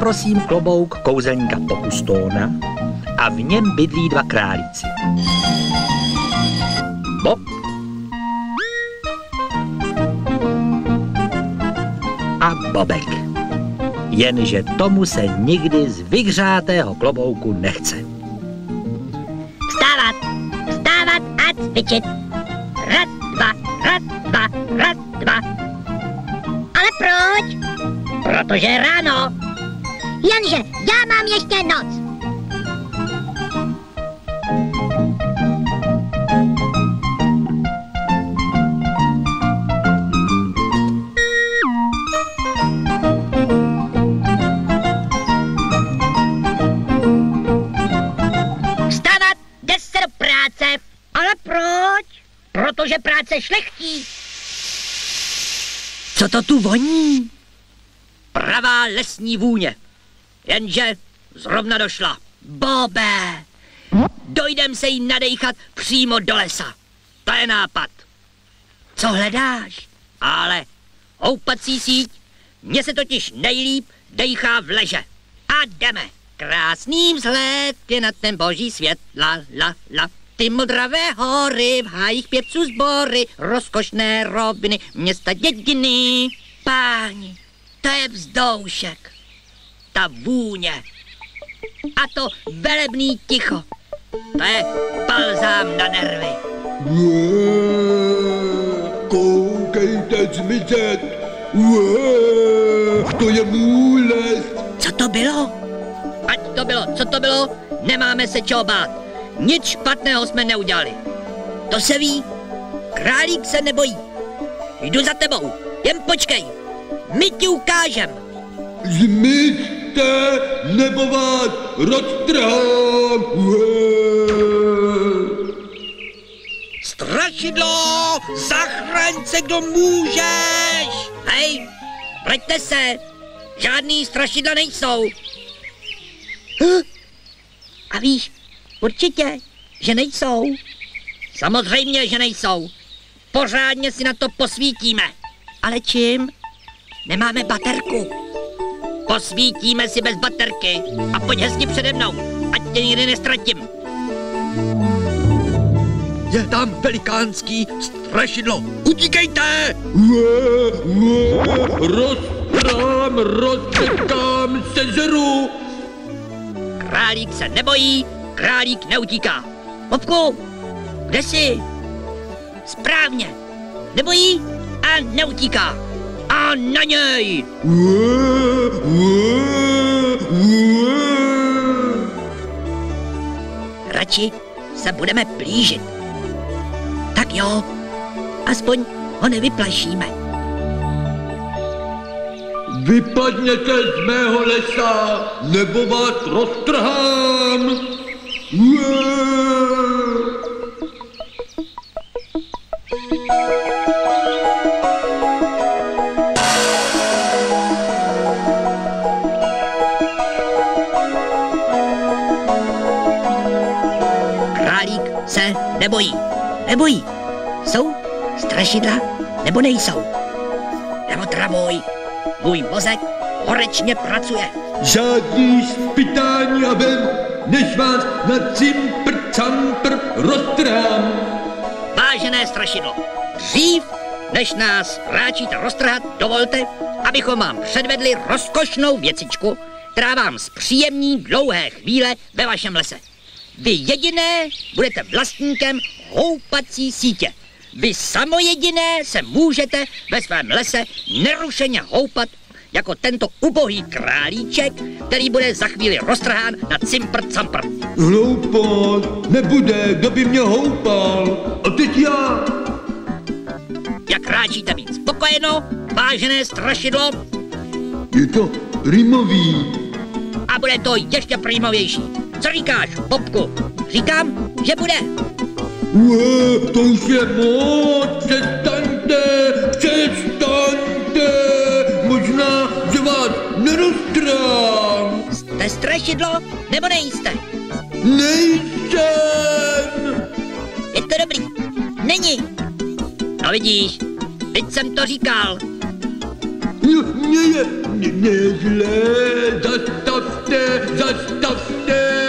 prosím klobouk kouzelníka Pokustona a v něm bydlí 2 králíci. Bob a Bobek. Jenže tomu se nikdy z vyhřátého klobouku nechce. Vstávat a cvičit. Raz, dva. Ale proč? Protože je ráno. Jenže já mám ještě noc. Vstávat, jde se do práce. Ale proč? Protože práce šlechtí. Co to tu voní? Pravá lesní vůně. Jenže zrovna došla. Bobe, dojdem se jí nadejchat přímo do lesa. To je nápad. Co hledáš? Ale houpací síť. Mně se totiž nejlíp dejchá v leže. A jdeme. Krásný vzhled je na ten boží svět. La. Ty modravé hory, v hájích pěvců sbory, rozkošné roviny, města dědiny. Páni, to je vzdoušek, ta vůně a to velebný ticho, to je balzám na nervy. Koukejte zmizet, to je můj les. Co to bylo? Ať to bylo, co to bylo, nemáme se čeho bát. Nic špatného jsme neudělali. To se ví, králík se nebojí. Jdu za tebou, jen počkej, my ti ukážem. Zmizte, nebo vás roztrhám. Strašidlo, zachraň se, kdo můžeš. Hej, vraťte se, žádný strašidla nejsou. A víš, určitě, že nejsou. Samozřejmě, že nejsou. Pořádně si na to posvítíme. Ale čím? Nemáme baterku. Posvítíme si bez baterky a pojď hezky přede mnou, ať tě nikdy nestratím. Je tam velikánský strašidlo. Utíkejte! Roztekám, sežeru. Králík se nebojí, králík neutíká. Bobku, kde jsi? Správně. Nebojí a neutíká. A na něj! Radši se budeme blížit. Tak jo, aspoň ho nevyplašíme. Vypadněte z mého lesa, nebo vás roztrhám. Králík se nebojí. Nebojí. Jsou strašidla nebo nejsou? Neotravuj. Můj mozek horečně pracuje. Žádný zpytání a ven, než vás na cimpr-campr roztrhám. Vážené strašidlo, dřív, než nás ráčíte roztrhat, dovolte, abychom vám předvedli rozkošnou věcičku, která vám zpříjemní dlouhé chvíle ve vašem lese. Vy jediné budete vlastníkem houpací sítě. Vy samojediné se můžete ve svém lese nerušeně houpat jako tento ubohý králíček, který bude za chvíli roztrhán na cimpr-campr. Hloupost, nebude, kdo by mě houpal. A teď já. Jak ráčíte být spokojeno, vážené strašidlo? Je to rýmový. A bude to ještě prýmovější. Co říkáš, Bobku? Říkám, že bude. To už je moc, přestaňte. Možná, že vás neroztrhám. Jste strašidlo, nebo nejste? Nejsem. Je to dobrý. Není. No vidíš, teď jsem to říkal. Mně je zlé, zastavte, zastavte.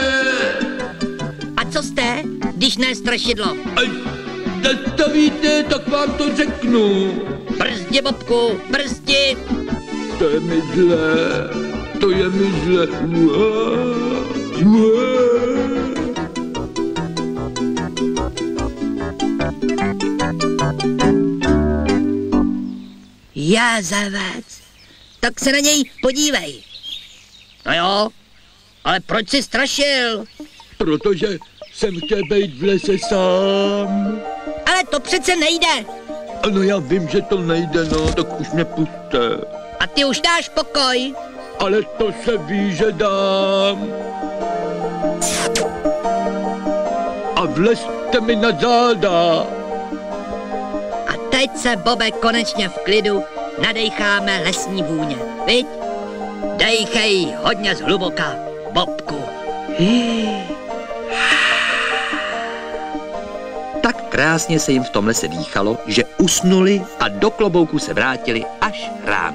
A co jste, když ne strašidlo? Až zastavíte, tak vám to řeknu. Brzdi, Bobku, brzdi! To je mi zlé, to je mi zlé. Jázavec, tak se na něj podívej. No jo, ale proč jsi strašil? Protože jsem chtěl být v lese sám. Ale to přece nejde. Ano, já vím, že to nejde, no, tak už mě pusťte. A ty už dáš pokoj. Ale to se ví, že dám. A vlezte mi na záda. A teď se, Bobe, konečně v klidu nadejcháme lesní vůně, viď? Dejchej hodně zhluboka, Bobku. Tak krásně se jim v tom lese dýchalo, že usnuli a do klobouku se vrátili až ráno.